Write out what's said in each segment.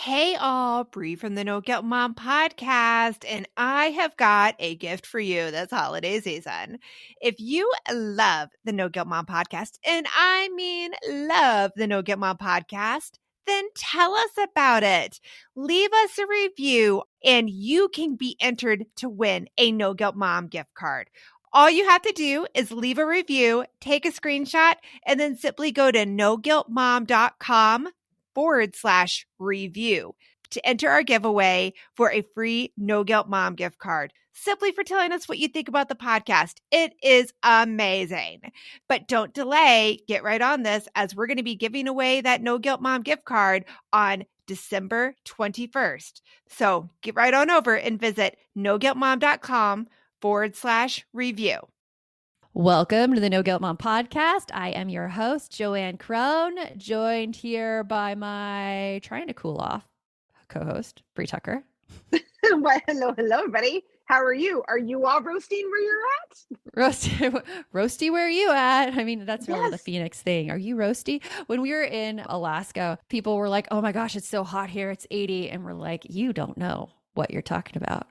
Hey all, Bree from the No Guilt Mom podcast, and I have got a gift for you this holiday season. If you love the No Guilt Mom podcast, and I mean love the No Guilt Mom podcast, then tell us about it. Leave us a review, and you can be entered to win a No Guilt Mom gift card. All you have to do is leave a review, take a screenshot, and then simply go to noguiltmom.com/review to enter our giveaway for a free No Guilt Mom gift card, simply for telling us what you think about the podcast. It is amazing. But don't delay. Get right on this, as we're going to be giving away that No Guilt Mom gift card on December 21st. So get right on over and visit noguiltmom.com/review. Welcome to the No Guilt Mom podcast. I am your host, Joanne Crone, joined here by my trying to cool off co-host, Bree Tucker. Well, hello, everybody. How are you? Are you all roasting where you're at? Roasty, where are you at? I mean, that's really the Yes. Phoenix thing. Are you roasty? When we were in Alaska, people were like, oh my gosh, it's so hot here. It's 80. And we're like, you don't know what you're talking about.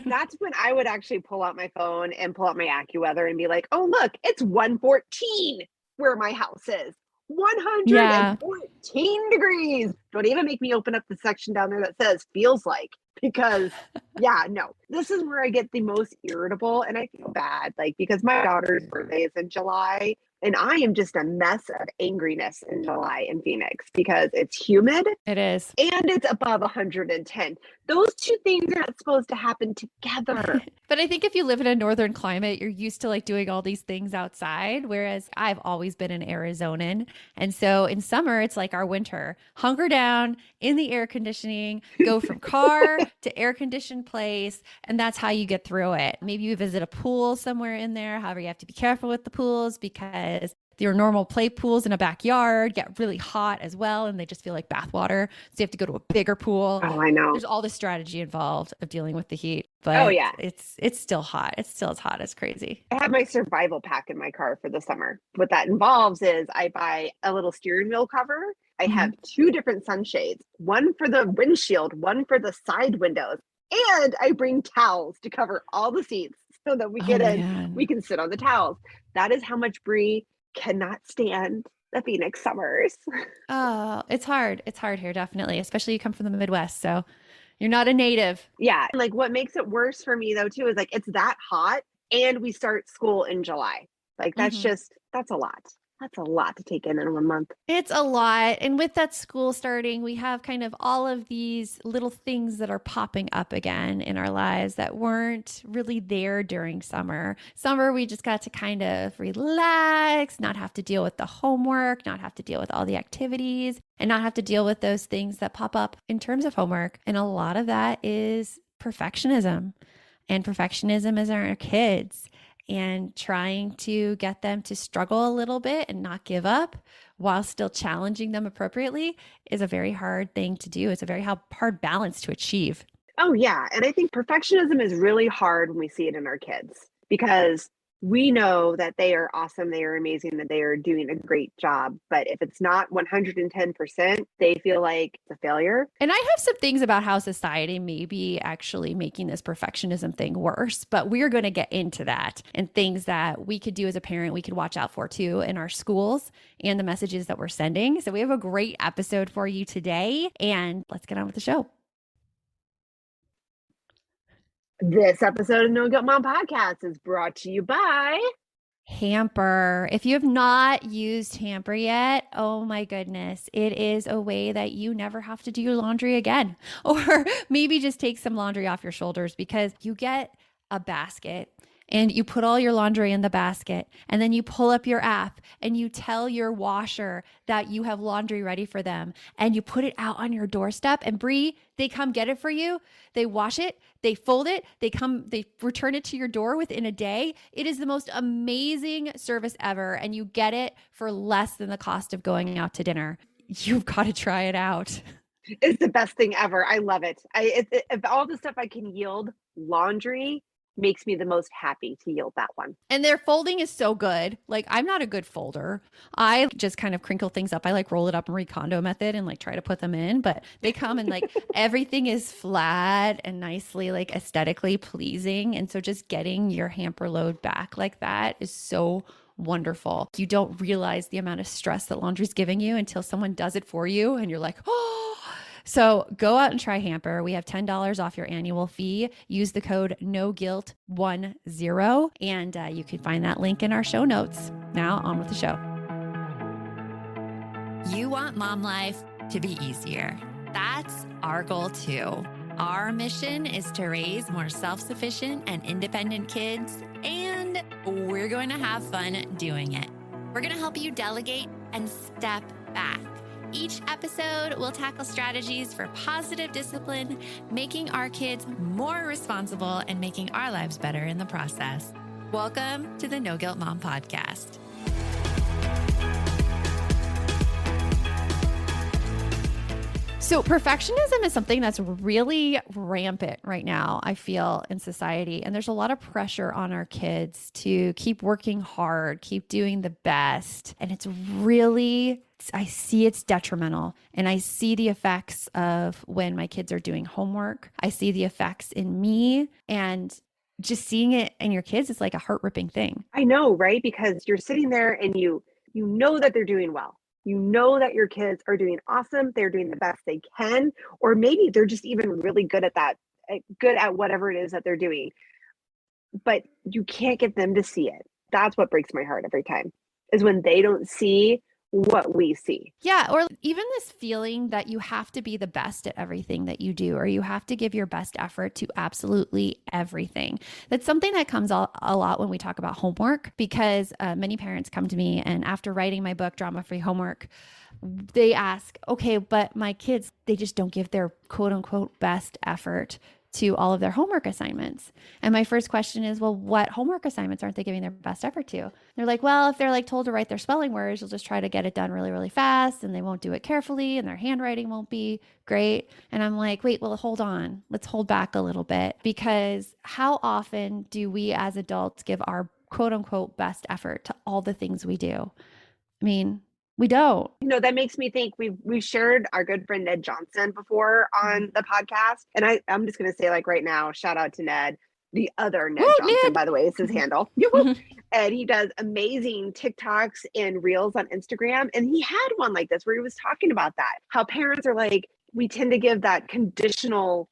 That's when I would actually pull out my phone and pull out my AccuWeather and be like, oh, look, it's 114 where my house is. 114 degrees. Don't even make me open up the section down there that says feels like, because no, this is where I get the most irritable, and I feel bad, like, because my daughter's birthday is in July, and I am just a mess of angriness in July in Phoenix because it's humid. It is. And it's above 110. Those two things are not supposed to happen together. But I think if you live in a northern climate, you're used to like doing all these things outside. Whereas I've always been an Arizonan. And so in summer, it's like our winter. Hunker down in the air conditioning, go from car to air conditioned place. And that's how you get through it. Maybe you visit a pool somewhere in there. However, you have to be careful with the pools because your normal play pools in a backyard get really hot as well, and they just feel like bathwater. So you have to go to a bigger pool. Oh, I know. There's all the strategy involved of dealing with the heat. But it's still hot. It's still as hot as crazy. I have my survival pack in my car for the summer. What that involves is I buy a little steering wheel cover. I have two different sunshades, one for the windshield, one for the side windows. And I bring towels to cover all the seats so that we we can sit on the towels. That is how much Bree cannot stand the Phoenix summers. Oh, it's hard. It's hard here, definitely, especially you come from the Midwest. So you're not a native. Yeah. Like what makes it worse for me though, too, is like it's that hot and we start school in July. Like that's that's a lot. That's a lot to take in 1 month. It's a lot. And with that school starting, we have kind of all of these little things that are popping up again in our lives that weren't really there during summer. Summer, we just got to kind of relax, not have to deal with the homework, not have to deal with all the activities, and not have to deal with those things that pop up in terms of homework. And a lot of that is perfectionism. And perfectionism is our kids. And trying to get them to struggle a little bit and not give up while still challenging them appropriately is a very hard thing to do. It's a very hard balance to achieve. Oh, yeah. And I think perfectionism is really hard when we see it in our kids because we know that they are awesome, they are amazing, that they are doing a great job. But if it's not 110%, they feel like it's a failure. And I have some things about how society may be actually making this perfectionism thing worse, but we're going to get into that and things that we could do as a parent, we could watch out for too in our schools and the messages that we're sending. So we have a great episode for you today, and let's get on with the show. This episode of No Guilt Mom Podcast is brought to you by Hamper. If you have not used Hamper yet, oh my goodness, it is a way that you never have to do your laundry again, or maybe just take some laundry off your shoulders because you get a basket and you put all your laundry in the basket, and then you pull up your app and you tell your washer that you have laundry ready for them, and you put it out on your doorstep, and Bree, they come get it for you. They wash it, they fold it, they return it to your door within a day. It is the most amazing service ever, and you get it for less than the cost of going out to dinner. You've got to try it out. It's the best thing ever. I love it. If all the stuff I can yield, laundry, makes me the most happy to yield that one. And their folding is so good. Like, I'm not a good folder. I just kind of crinkle things up. I like roll it up Marie Kondo method and like try to put them in, but they come and like everything is flat and nicely like aesthetically pleasing. And so just getting your hamper load back like that is so wonderful. You don't realize the amount of stress that laundry's giving you until someone does it for you and you're like, oh. So go out and try Hamper. We have $10 off your annual fee. Use the code NOGUILT10 and you can find that link in our show notes. Now on with the show. You want mom life to be easier. That's our goal too. Our mission is to raise more self-sufficient and independent kids, and we're going to have fun doing it. We're going to help you delegate and step back. Each episode will tackle strategies for positive discipline, making our kids more responsible and making our lives better in the process. Welcome to the No Guilt Mom Podcast. So perfectionism is something that's really rampant right now, I feel, in society. And there's a lot of pressure on our kids to keep working hard, keep doing the best. And it's really, I see it's detrimental. And I see the effects of when my kids are doing homework. I see the effects in me, and just seeing it in your kids is like a heart-ripping thing. I know, right? Because you're sitting there and you know that they're doing well. You know that your kids are doing awesome. They're doing the best they can, or maybe they're just even really good at that, good at whatever it is that they're doing. But you can't get them to see it. That's what breaks my heart every time, is when they don't see what we see. Yeah. Or even this feeling that you have to be the best at everything that you do, or you have to give your best effort to absolutely everything. That's something that comes a lot when we talk about homework, because many parents come to me and after writing my book, Drama Free Homework, they ask, okay, but my kids, they just don't give their quote unquote best effort to all of their homework assignments. And my first question is, well, what homework assignments aren't they giving their best effort to? They're like, well, if they're like told to write their spelling words, you'll just try to get it done really, really fast, and they won't do it carefully, and their handwriting won't be great. And I'm like, wait, well, hold on. Let's hold back a little bit, because how often do we as adults give our quote unquote best effort to all the things we do? I mean, we don't. You know, that makes me think we've shared our good friend Ned Johnson before on the podcast. And I'm just going to say, like, right now, shout out to Ned, the other Ned Johnson, Ned. by the way, is his handle. And he does amazing TikToks and reels on Instagram. And he had one like this where he was talking about that, how parents are like, we tend to give that conditional,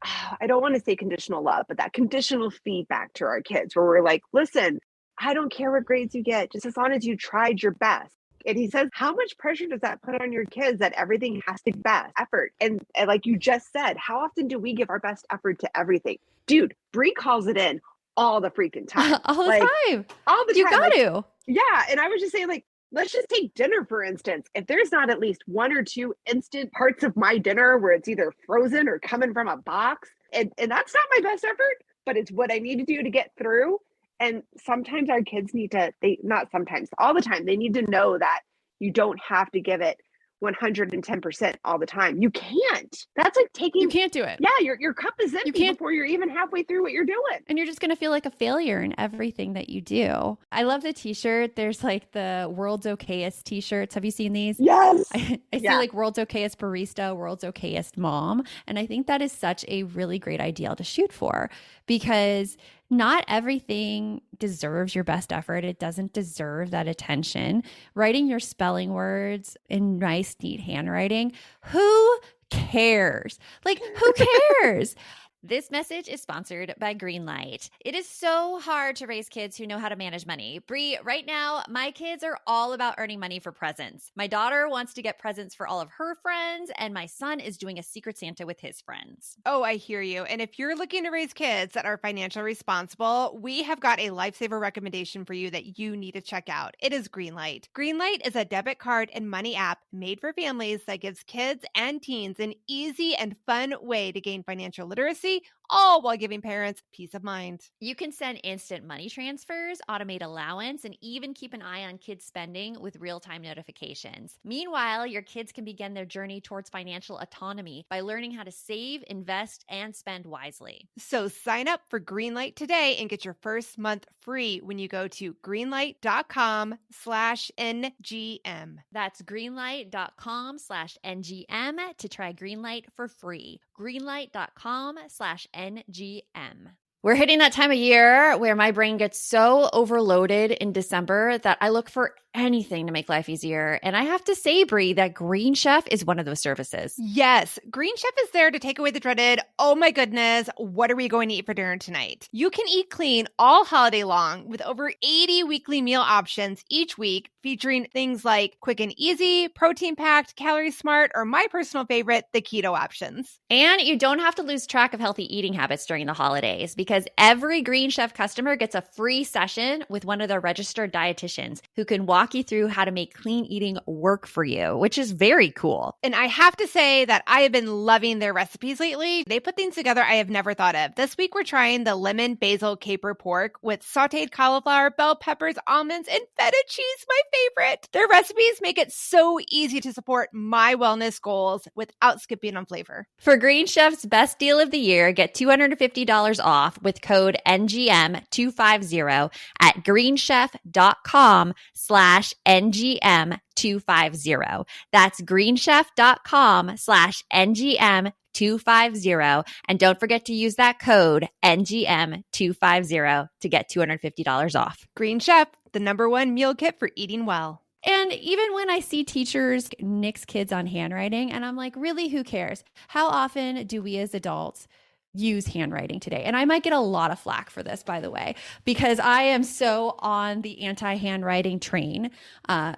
I don't want to say conditional love, but that conditional feedback to our kids, where we're like, listen, I don't care what grades you get, just as long as you tried your best. And he says, how much pressure does that put on your kids that everything has to be best effort? And like you just said, how often do we give our best effort to everything? Dude, Brie calls it in all the freaking time. All the time. All the time. You got like, to. Yeah. And I was just saying, like, let's just take dinner, for instance. If there's not at least one or two instant parts of my dinner where it's either frozen or coming from a box, and that's not my best effort, but it's what I need to do to get through. And sometimes our kids need to, not sometimes, all the time, they need to know that you don't have to give it 110% all the time. You can't. That's like taking. You can't do it. Yeah, your cup is empty before you're even halfway through what you're doing. And you're just going to feel like a failure in everything that you do. I love the t-shirt. There's like the World's Okayest t-shirts. Have you seen these? Yes. I see like World's Okayest Barista, World's Okayest Mom. And I think that is such a really great ideal to shoot for, because not everything deserves your best effort. It doesn't deserve that attention. Writing your spelling words in nice, neat handwriting, who cares? Like, who cares? This message is sponsored by Greenlight. It is so hard to raise kids who know how to manage money. Brie, right now, my kids are all about earning money for presents. My daughter wants to get presents for all of her friends, and my son is doing a Secret Santa with his friends. Oh, I hear you. And if you're looking to raise kids that are financially responsible, we have got a lifesaver recommendation for you that you need to check out. It is Greenlight. Greenlight is a debit card and money app made for families that gives kids and teens an easy and fun way to gain financial literacy, all while giving parents peace of mind. You can send instant money transfers, automate allowance, and even keep an eye on kids' spending with real-time notifications. Meanwhile, your kids can begin their journey towards financial autonomy by learning how to save, invest, and spend wisely. So sign up for Greenlight today and get your first month free when you go to greenlight.com/NGM. That's greenlight.com/NGM to try Greenlight for free. Greenlight.com/NGM. We're hitting that time of year where my brain gets so overloaded in December that I look for anything to make life easier. And I have to say, Brie, that Green Chef is one of those services. Yes, Green Chef is there to take away the dreaded, oh my goodness, what are we going to eat for dinner tonight? You can eat clean all holiday long with over 80 weekly meal options each week, featuring things like quick and easy, protein-packed, calorie-smart, or my personal favorite, the keto options. And you don't have to lose track of healthy eating habits during the holidays because every Green Chef customer gets a free session with one of their registered dietitians who can walk you through how to make clean eating work for you, which is very cool. And I have to say that I have been loving their recipes lately. They put things together I have never thought of. This week, we're trying the lemon basil caper pork with sauteed cauliflower, bell peppers, almonds, and feta cheese, my favorite. Their recipes make it so easy to support my wellness goals without skipping on flavor. For Green Chef's best deal of the year, get $250 off with code NGM250 at greenchef.com/NGM250. That's greenchef.com/NGM250. And don't forget to use that code NGM250 to get $250 off. Green Chef, the #1 meal kit for eating well. And even when I see teachers nix kids on handwriting, and I'm like, really, who cares? How often do we as adults use handwriting today? And I might get a lot of flack for this, by the way, because I am so on the anti-handwriting train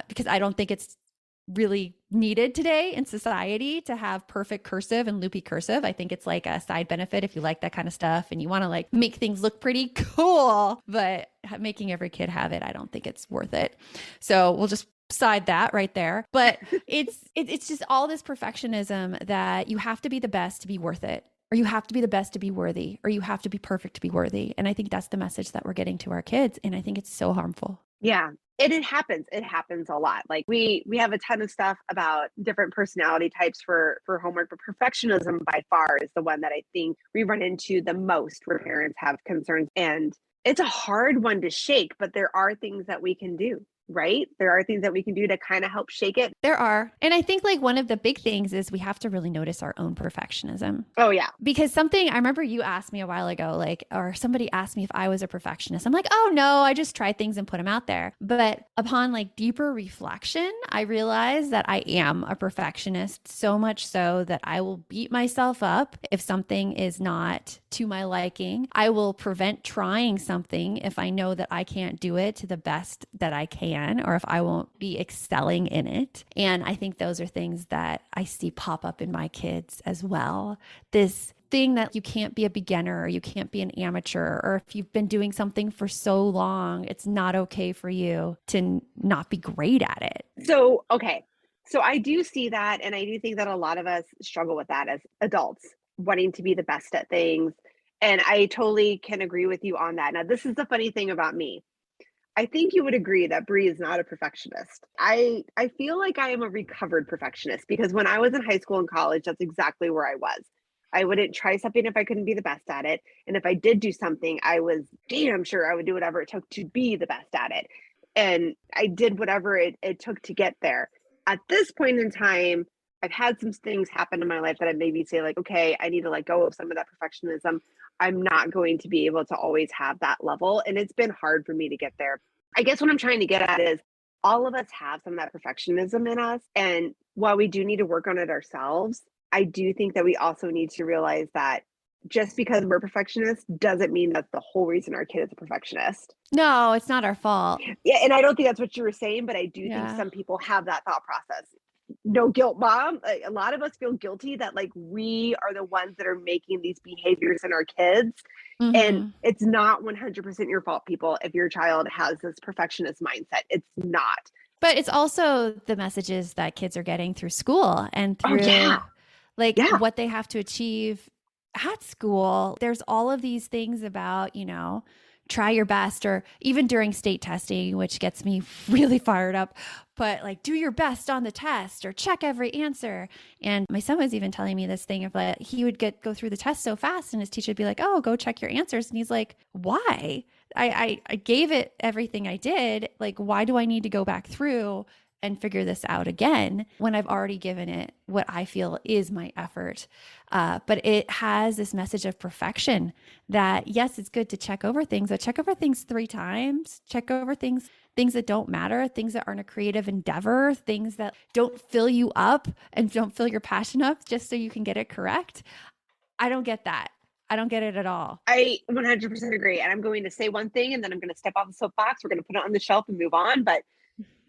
because I don't think it's really needed today in society to have perfect cursive and loopy cursive. I think it's like a side benefit if you like that kind of stuff and you want to like make things look pretty cool, but making every kid have it, I don't think it's worth it. So we'll just side that right there. But it's just all this perfectionism that you have to be the best to be worth it, or you have to be the best to be worthy, or you have to be perfect to be worthy. And I think that's the message that we're getting to our kids. And I think it's so harmful. Yeah. It happens. It happens a lot. Like we have a ton of stuff about different personality types for homework, but perfectionism by far is the one that I think we run into the most where parents have concerns. And it's a hard one to shake, but there are things that we can do. Right? There are things that we can do to kind of help shake it. There are. And I think like one of the big things is we have to really notice our own perfectionism. Oh, yeah. Because something, I remember you asked me a while ago, like, or somebody asked me if I was a perfectionist. I'm like, oh no, I just try things and put them out there. But upon like deeper reflection, I realized that I am a perfectionist, so much so that I will beat myself up if something is not to my liking. I will prevent trying something if I know that I can't do it to the best that I can, or if I won't be excelling in it. And I think those are things that I see pop up in my kids as well. This thing that you can't be a beginner, or you can't be an amateur, or if you've been doing something for so long, it's not okay for you to not be great at it. So, okay. So I do see that. And I do think that a lot of us struggle with that as adults, wanting to be the best at things. And I totally can agree with you on that. Now, this is the funny thing about me. I think you would agree that Bree is not a perfectionist. I feel like I am a recovered perfectionist because when I was in high school and college, that's exactly where I was. I wouldn't try something if I couldn't be the best at it. And if I did do something, I was damn sure I would do whatever it took to be the best at it. And I did whatever it took to get there. At this point in time, I've had some things happen in my life that I maybe say like, okay, I need to let go of some of that perfectionism. I'm not going to be able to always have that level. And it's been hard for me to get there. I guess what I'm trying to get at is all of us have some of that perfectionism in us. And while we do need to work on it ourselves, I do think that we also need to realize that just because we're perfectionists doesn't mean that's the whole reason our kid is a perfectionist. No, it's not our fault. Yeah. And I don't think that's what you were saying, but I do think some people have that thought process. No guilt, mom. A lot of us feel guilty that like we are the ones that are making these behaviors in our kids. Mm-hmm. And it's not 100% your fault, people, if your child has this perfectionist mindset. It's not. But it's also the messages that kids are getting through school and through what they have to achieve at school, there's all of these things about, try your best, or even during state testing, which gets me really fired up, but like do your best on the test or check every answer. And my son was even telling me this thing of like, he would go through the test so fast and his teacher would be like, oh, go check your answers. And he's like, why? I gave it everything I did. Like, why do I need to go back through and figure this out again when I've already given it what I feel is my effort? But it has this message of perfection that, yes, it's good to check over things, but check over things 3 times, check over things that don't matter, things that aren't a creative endeavor, things that don't fill you up and don't fill your passion up just so you can get it correct. I don't get that. I don't get it at all. I 100% agree. And I'm going to say one thing and then I'm going to step off the soapbox. We're going to put it on the shelf and move on. But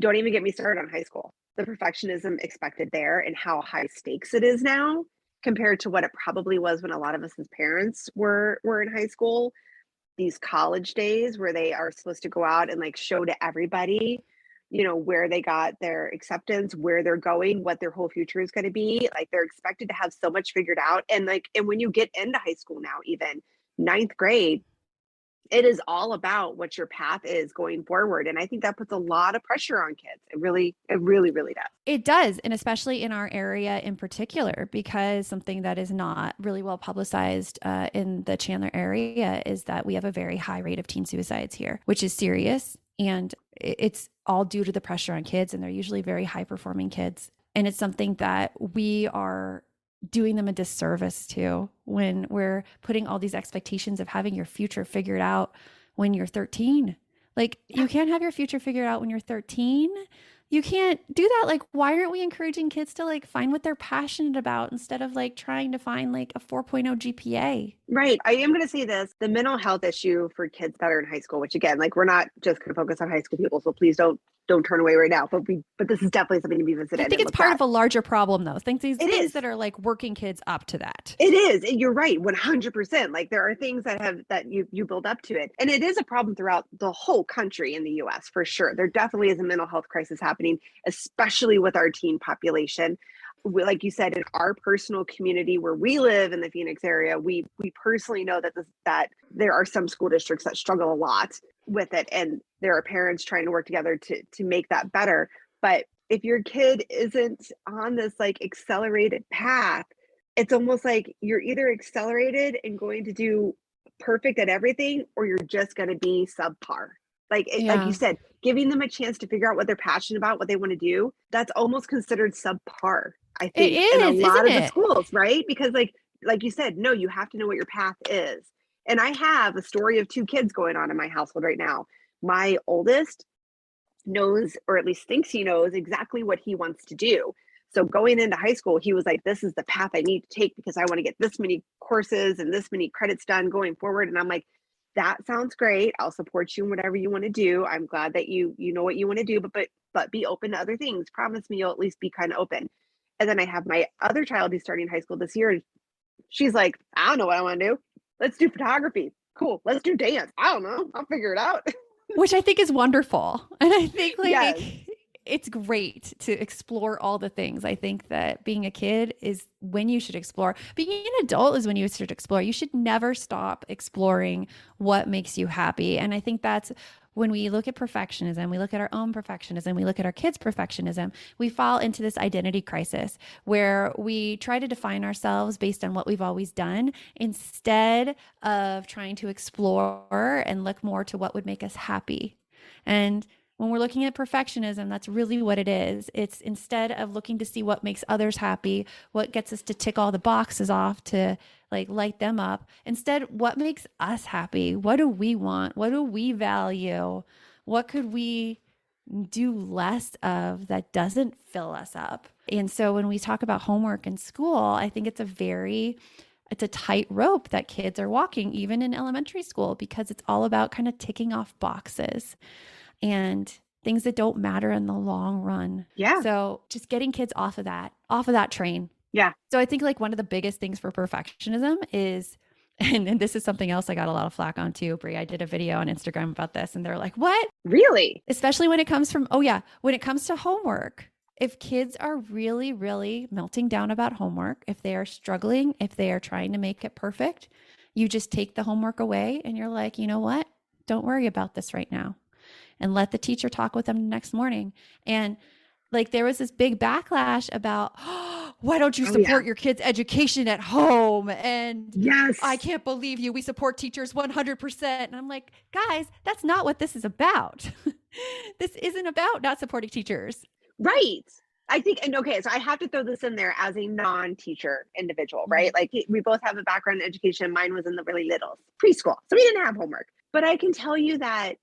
don't even get me started on high school. The perfectionism expected there and how high stakes it is now compared to what it probably was when a lot of us as parents were in high school. These college days where they are supposed to go out and like show to everybody, where they got their acceptance, where they're going, what their whole future is going to be. Like they're expected to have so much figured out. And when you get into high school now, even ninth grade, it is all about what your path is going forward. And I think that puts a lot of pressure on kids. It really, really does. It does. And especially in our area in particular, because something that is not really well publicized in the Chandler area is that we have a very high rate of teen suicides here, which is serious. And it's all due to the pressure on kids. And they're usually very high performing kids. And it's something that we are doing them a disservice to when we're putting all these expectations of having your future figured out when you're 13. Like, you can't have your future figured out when you're 13. You can't do that. Like, why aren't we encouraging kids to like find what they're passionate about instead of like trying to find like a 4.0 GPA? Right. I am going to say this, the mental health issue for kids that are in high school, which again, like we're not just going to focus on high school people. So please don't turn away right now. But this is definitely something to be visited. I think it's part of a larger problem though. Things that are like working kids up to that. It is. You're right. 100%. Like there are things that you build up to it. And it is a problem throughout the whole country in the US for sure. There definitely is a mental health crisis happening, especially with our teen population. Like you said, in our personal community where we live in the Phoenix area, we personally know that there are some school districts that struggle a lot with it, and there are parents trying to work together to make that better. But if your kid isn't on this like accelerated path, it's almost like you're either accelerated and going to do perfect at everything, or you're just going to be subpar. Like you said, giving them a chance to figure out what they're passionate about, what they want to do, that's almost considered subpar, I think, in a lot of the schools, right? Because like you said, no, you have to know what your path is. And I have a story of 2 kids going on in my household right now. My oldest knows, or at least thinks he knows, exactly what he wants to do. So going into high school, he was like, this is the path I need to take because I want to get this many courses and this many credits done going forward. And I'm like, that sounds great. I'll support you in whatever you want to do. I'm glad that you know what you want to do, but be open to other things. Promise me you'll at least be kind of open. And then I have my other child who's starting high school this year. And she's like, I don't know what I want to do. Let's do photography. Cool. Let's do dance. I don't know. I'll figure it out. Which I think is wonderful. And I think Yes. it's great to explore all the things. I think that being a kid is when you should explore. Being an adult is when you should explore. You should never stop exploring what makes you happy. And I think that's when we look at perfectionism, we look at our own perfectionism, we look at our kids' perfectionism, we fall into this identity crisis where we try to define ourselves based on what we've always done instead of trying to explore and look more to what would make us happy. And when we're looking at perfectionism, that's really what it is. It's instead of looking to see what makes others happy, what gets us to tick all the boxes off to like light them up. Instead, what makes us happy? What do we want? What do we value? What could we do less of that doesn't fill us up? And so when we talk about homework in school, I think it's a tight rope that kids are walking, even in elementary school, because it's all about kind of ticking off boxes and things that don't matter in the long run. Yeah. So just getting kids off of that train. Yeah. So I think like one of the biggest things for perfectionism is, and this is something else I got a lot of flack on too, Brie. I did a video on Instagram about this and they're like, what? Really? Especially when it comes to homework. if kids are really, really melting down about homework, if they are struggling, if they are trying to make it perfect, you just take the homework away and you're like, you know what? Don't worry about this right now. And let the teacher talk with them the next morning. And like there was this big backlash about, oh, why don't you Oh, yeah. support your kids' education at home? And Yes. I can't believe you. We support teachers 100%. And I'm like, guys, that's not what this is about. This isn't about not supporting teachers. Right. I think, and okay, so I have to throw this in there as a non-teacher individual, right? Like we both have a background in education. Mine was in the really little preschool. So we didn't have homework. But I can tell you that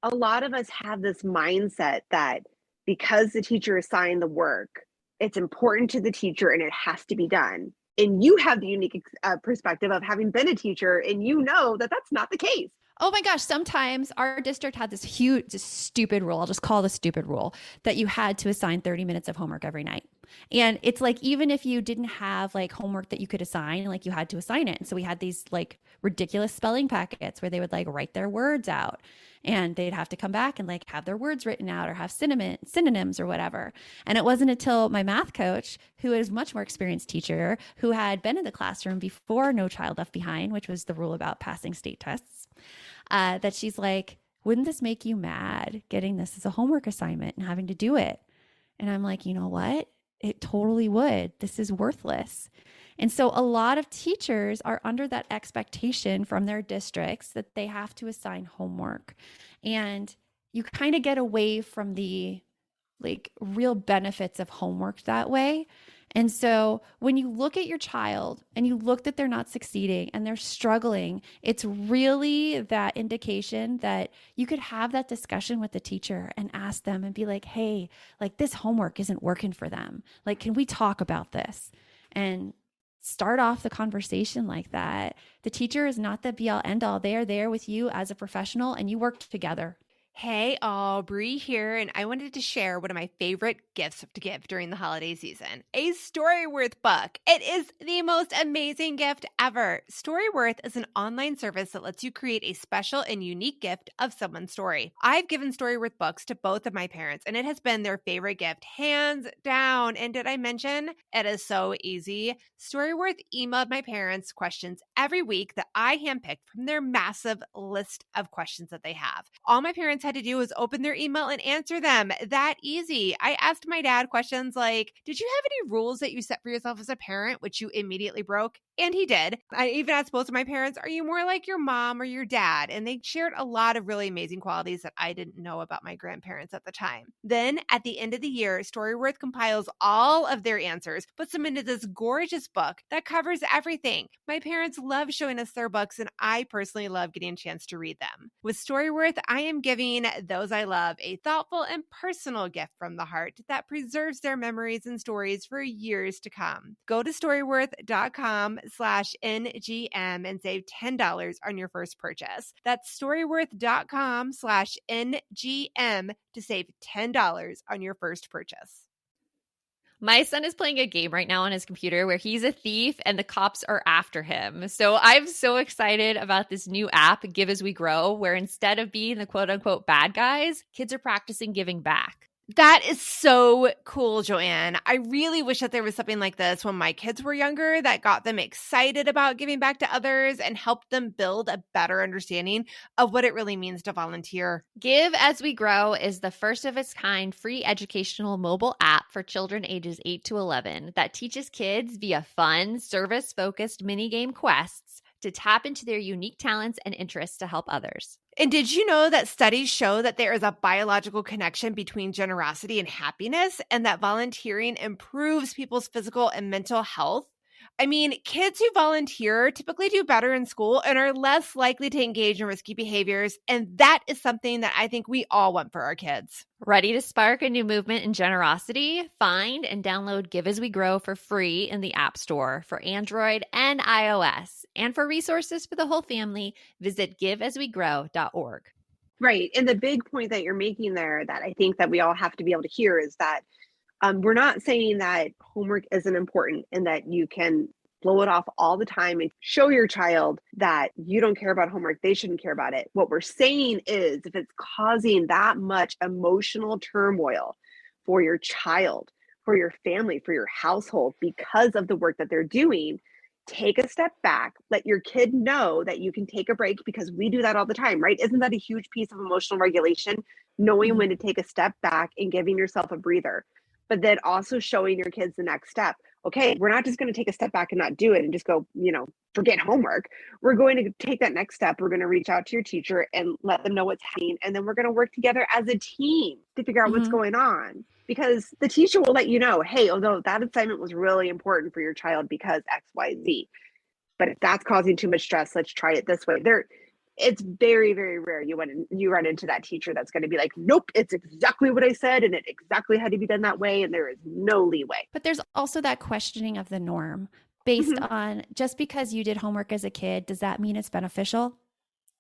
a lot of us have this mindset that because the teacher assigned the work, it's important to the teacher and it has to be done. And you have the unique perspective of having been a teacher, and you know that that's not the case. Oh my gosh, sometimes our district had this huge, this stupid rule. I'll just call it a stupid rule that you had to assign 30 minutes of homework every night. And it's like, even if you didn't have like homework that you could assign, like you had to assign it. And so we had these like ridiculous spelling packets where they would like write their words out and they'd have to come back and like have their words written out or have synonyms or whatever. And it wasn't until my math coach, who is a much more experienced teacher, who had been in the classroom before No Child Left Behind, which was the rule about passing state tests, that she's like, wouldn't this make you mad getting this as a homework assignment and having to do it? And I'm like, you know what? It totally would. This is worthless. And so a lot of teachers are under that expectation from their districts that they have to assign homework. And you kind of get away from the like real benefits of homework that way. And so when you look at your child and you look that they're not succeeding and they're struggling, it's really that indication that you could have that discussion with the teacher and ask them and be like, hey, like this homework isn't working for them. Like, can we talk about this? And start off the conversation like that. The teacher is not the be all end all. They are there with you as a professional and you work together. Hey, Aubrey here, and I wanted to share one of my favorite gifts to give during the holiday season, a Storyworth book. It is the most amazing gift ever. Storyworth is an online service that lets you create a special and unique gift of someone's story. I've given Storyworth books to both of my parents, and it has been their favorite gift, hands down. And did I mention it is so easy? Storyworth emailed my parents questions every week that I handpicked from their massive list of questions that they have. All my parents had to do was open their email and answer them. That easy. I asked my dad questions like, did you have any rules that you set for yourself as a parent, which you immediately broke? And he did. I even asked both of my parents, are you more like your mom or your dad? And they shared a lot of really amazing qualities that I didn't know about my grandparents at the time. Then at the end of the year, Storyworth compiles all of their answers, puts them into this gorgeous book that covers everything. My parents love showing us their books, and I personally love getting a chance to read them. With Storyworth, I am giving those I love a thoughtful and personal gift from the heart that preserves their memories and stories for years to come. Go to storyworth.com/NGM and save $10 on your first purchase. That's storyworth.com/NGM to save $10 on your first purchase. My son is playing a game right now on his computer where he's a thief and the cops are after him. So I'm so excited about this new app, Give As We Grow, where instead of being the quote unquote bad guys, kids are practicing giving back. That is so cool, Joanne. I really wish that there was something like this when my kids were younger that got them excited about giving back to others and helped them build a better understanding of what it really means to volunteer. Give As We Grow is the first of its kind free educational mobile app for children ages 8 to 11 that teaches kids via fun, service-focused minigame quests to tap into their unique talents and interests to help others. And did you know that studies show that there is a biological connection between generosity and happiness, and that volunteering improves people's physical and mental health? I mean, kids who volunteer typically do better in school and are less likely to engage in risky behaviors. And that is something that I think we all want for our kids. Ready to spark a new movement in generosity? Find and download Give As We Grow for free in the App Store for Android and iOS. And for resources for the whole family, visit giveaswegrow.org. Right. And the big point that you're making there that I think that we all have to be able to hear is that we're not saying that homework isn't important and that you can blow it off all the time and show your child that you don't care about homework, they shouldn't care about it. What we're saying is if it's causing that much emotional turmoil for your child, for your family, for your household, because of the work that they're doing, take a step back, let your kid know that you can take a break, because we do that all the time, right? Isn't that a huge piece of emotional regulation? Knowing when to take a step back and giving yourself a breather, but then also showing your kids the next step. Okay, we're not just going to take a step back and not do it and just go, forget homework. We're going to take that next step. We're going to reach out to your teacher and let them know what's happening. And then we're going to work together as a team to figure out what's going on. Because the teacher will let you know, hey, although that assignment was really important for your child because X, Y, Z. But if that's causing too much stress, let's try it this way. It's very, very rare you run into that teacher that's going to be like, nope, it's exactly what I said, and it exactly had to be done that way, and there is no leeway. But there's also that questioning of the norm based on, just because you did homework as a kid, does that mean it's beneficial?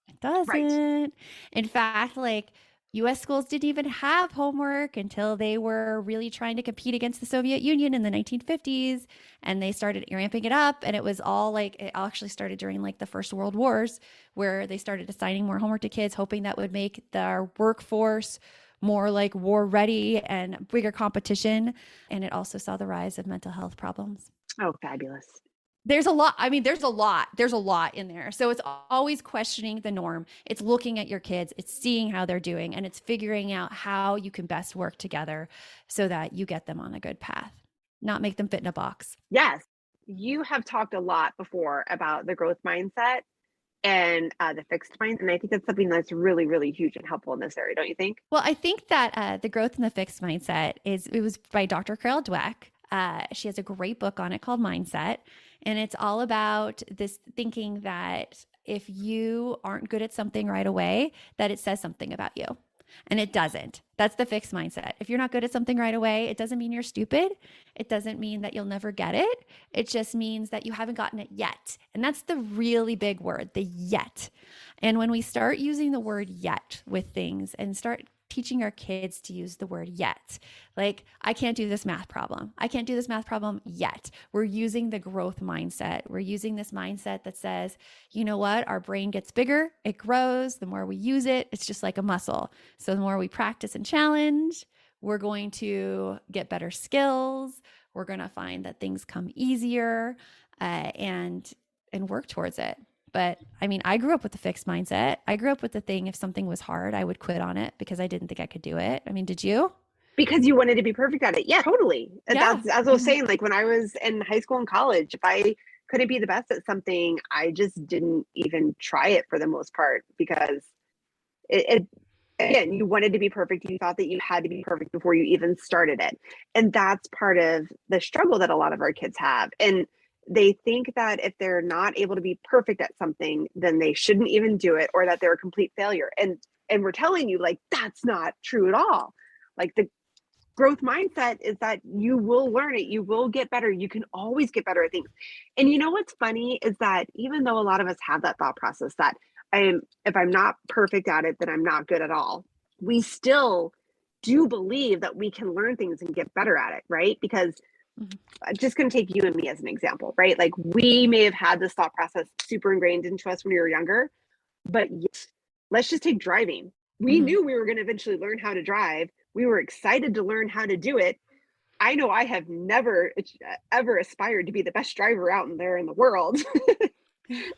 It doesn't. Right. In fact, like, US schools didn't even have homework until they were really trying to compete against the Soviet Union in the 1950s, and they started ramping it up. And it was all like, it actually started during like the First World Wars, where they started assigning more homework to kids, hoping that would make their workforce more like war ready and bigger competition. And it also saw the rise of mental health problems. Oh, fabulous. There's a lot. I mean, there's a lot in there. So it's always questioning the norm. It's looking at your kids. It's seeing how they're doing, and it's figuring out how you can best work together so that you get them on a good path, not make them fit in a box. Yes. You have talked a lot before about the growth mindset and the fixed mindset. And I think that's something that's really, really huge and helpful in this area. Don't you think? Well, I think that the growth and the fixed mindset it was by Dr. Carol Dweck. She has a great book on it called Mindset. And it's all about this thinking that if you aren't good at something right away, that it says something about you. And it doesn't. That's the fixed mindset. If you're not good at something right away, it doesn't mean you're stupid. It doesn't mean that you'll never get it. It just means that you haven't gotten it yet. And that's the really big word, the yet. And when we start using the word yet with things and start teaching our kids to use the word yet, like, I can't do this math problem. I can't do this math problem yet. We're using the growth mindset. We're using this mindset that says, you know what? Our brain gets bigger. It grows. The more we use it, it's just like a muscle. So the more we practice and challenge, we're going to get better skills. We're going to find that things come easier and work towards it. But I mean, I grew up with a fixed mindset. I grew up with the thing, if something was hard, I would quit on it because I didn't think I could do it. I mean, did you? Because you wanted to be perfect at it. Yeah, totally. Yeah. That's, as I was saying, like when I was in high school and college, if I couldn't be the best at something, I just didn't even try it for the most part, because again, you wanted to be perfect. You thought that you had to be perfect before you even started it. And that's part of the struggle that a lot of our kids have. And they think that if they're not able to be perfect at something, then they shouldn't even do it, or that they're a complete failure. And we're telling you, like, that's not true at all. Like, the growth mindset is that you will learn it. You will get better. You can always get better at things. And you know what's funny is that even though a lot of us have that thought process that if I'm not perfect at it, then I'm not good at all, we still do believe that we can learn things and get better at it, right? Because I'm just going to take you and me as an example, right? Like, we may have had this thought process super ingrained into us when we were younger, but let's just take driving. We knew we were going to eventually learn how to drive. We were excited to learn how to do it. I know I have never, ever aspired to be the best driver out there in the world.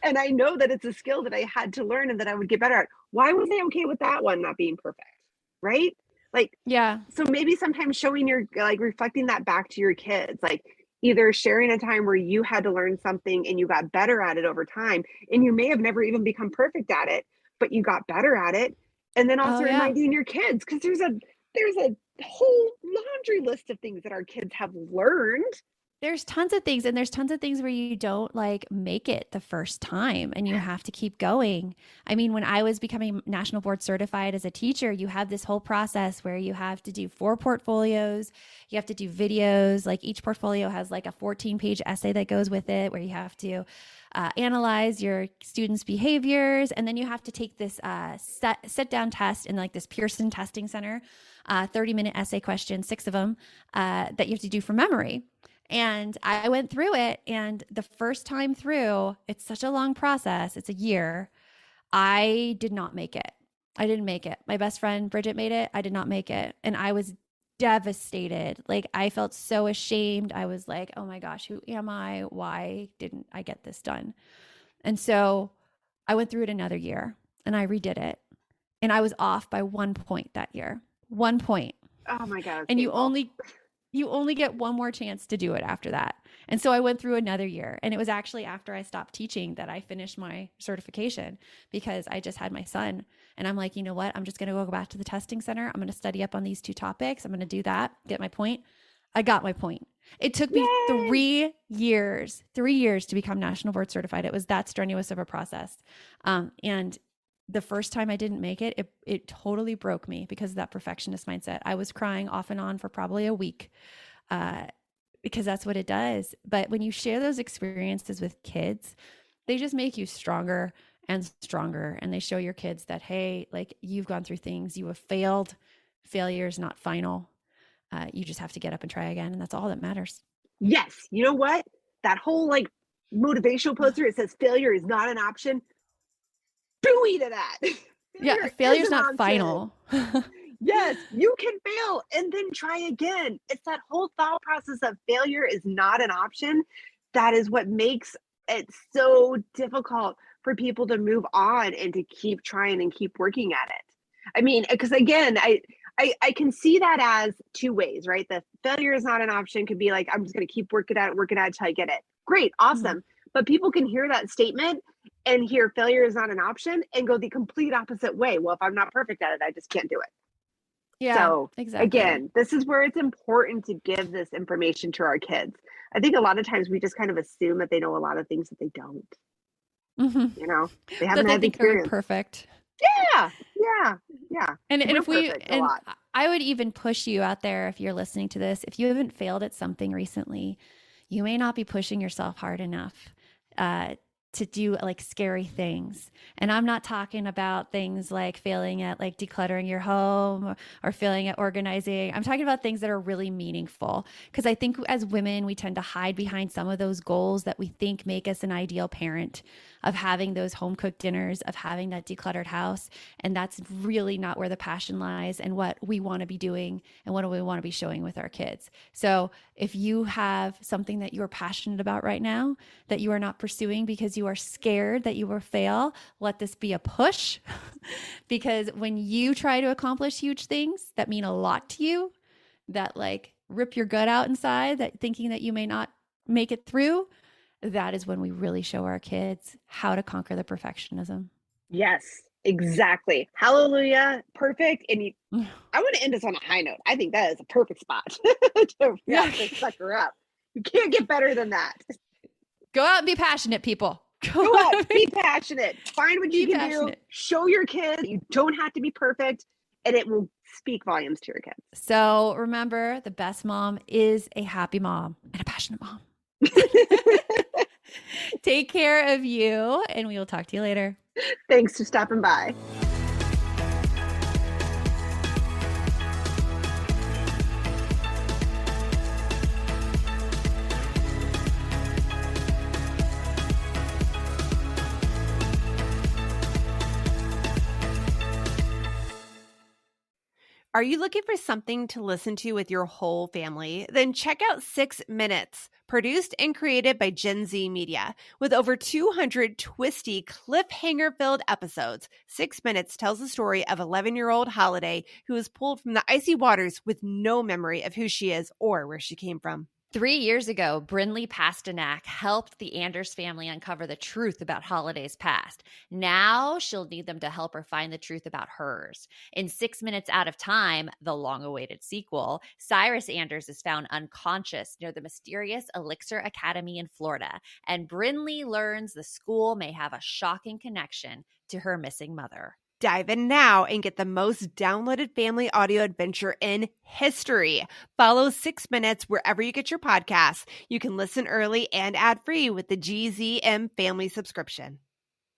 And I know that it's a skill that I had to learn and that I would get better at. Why was I okay with that one not being perfect? Right? Like, yeah. So maybe sometimes showing reflecting that back to your kids, like either sharing a time where you had to learn something and you got better at it over time, and you may have never even become perfect at it, but you got better at it. And then also reminding your kids, because there's a whole laundry list of things that our kids have learned. There's tons of things, and there's tons of things where you don't like make it the first time and you have to keep going. I mean, when I was becoming national board certified as a teacher, you have this whole process where you have to do 4 portfolios, you have to do videos, like each portfolio has like a 14-page essay that goes with it, where you have to analyze your students' behaviors. And then you have to take this sit down test in like this Pearson Testing Center, 30-minute essay questions, 6 of them, that you have to do from memory. And I went through it, and the first time through, it's such a long process. It's a year. I did not make it. I didn't make it. My best friend, Bridget, made it. I did not make it. And I was devastated. Like I felt so ashamed. I was like, oh my gosh, who am I? Why didn't I get this done? And so I went through it another year and I redid it. And I was off by 1 point that year. 1 point. Oh my God. And you only get one more chance to do it after that. And so I went through another year. And it was actually after I stopped teaching that I finished my certification because I just had my son. And I'm like, you know what? I'm just going to go back to the testing center. I'm going to study up on these 2 topics. I'm going to do that, get my point. I got my point. It took me 3 years to become national board certified. It was that strenuous of a process. And the first time I didn't make it, it totally broke me because of that perfectionist mindset. I was crying off and on for probably a week because that's what it does. But when you share those experiences with kids, they just make you stronger and stronger. And they show your kids that, hey, like you've gone through things, you have failed. Failure is not final. You just have to get up and try again. And that's all that matters. Yes. You know what? That whole like motivational poster, it says failure is not an option. Buoy to that. Failure is not final. Yes, you can fail and then try again. It's that whole thought process of failure is not an option. That is what makes it so difficult for people to move on and to keep trying and keep working at it. I mean, because again, I can see that as 2 ways, right? The failure is not an option could be like, I'm just going to keep working at it until I get it. Great, awesome. But people can hear that statement and hear failure is not an option and go the complete opposite way. Well, if I'm not perfect at it, I just can't do it. Yeah, so exactly. Again, this is where it's important to give this information to our kids. I think a lot of times we just kind of assume that they know a lot of things that they don't. Mm-hmm. You know, they haven't had the experience. Perfect. Yeah. And I would even push you out there if you're listening to this. If you haven't failed at something recently, you may not be pushing yourself hard enough to do like scary things. And I'm not talking about things like failing at like decluttering your home or failing at organizing. I'm talking about things that are really meaningful. Because I think as women, we tend to hide behind some of those goals that we think make us an ideal parent, of having those home cooked dinners, of having that decluttered house. And that's really not where the passion lies and what we want to be doing and what we want to be showing with our kids. So if you have something that you're passionate about right now that you are not pursuing because you are scared that you will fail, let this be a push. Because when you try to accomplish huge things that mean a lot to you, that like rip your gut out inside, that thinking that you may not make it through, that is when we really show our kids how to conquer the perfectionism. Yes, exactly. Hallelujah. Perfect. And I want to end us on a high note. I think that is a perfect spot to suck her up. You can't get better than that. Go out and be passionate, people. Go out, be passionate. Find what you can do. Show your kids you don't have to be perfect, and it will speak volumes to your kids. So remember, the best mom is a happy mom and a passionate mom. Take care of you, and we will talk to you later. Thanks for stopping by. Are you looking for something to listen to with your whole family? Then check out 6 Minutes, produced and created by Gen Z Media. With over 200 twisty, cliffhanger-filled episodes, 6 Minutes tells the story of 11-year-old Holiday, who was pulled from the icy waters with no memory of who she is or where she came from. 3 years ago, Brinley Pasternak helped the Anders family uncover the truth about Holiday's past. Now she'll need them to help her find the truth about hers. In 6 Minutes Out of Time, the long-awaited sequel, Cyrus Anders is found unconscious near the mysterious Elixir Academy in Florida, and Brinley learns the school may have a shocking connection to her missing mother. Dive in now and get the most downloaded family audio adventure in history. Follow 6 Minutes wherever you get your podcasts. You can listen early and ad-free with the GZM family subscription.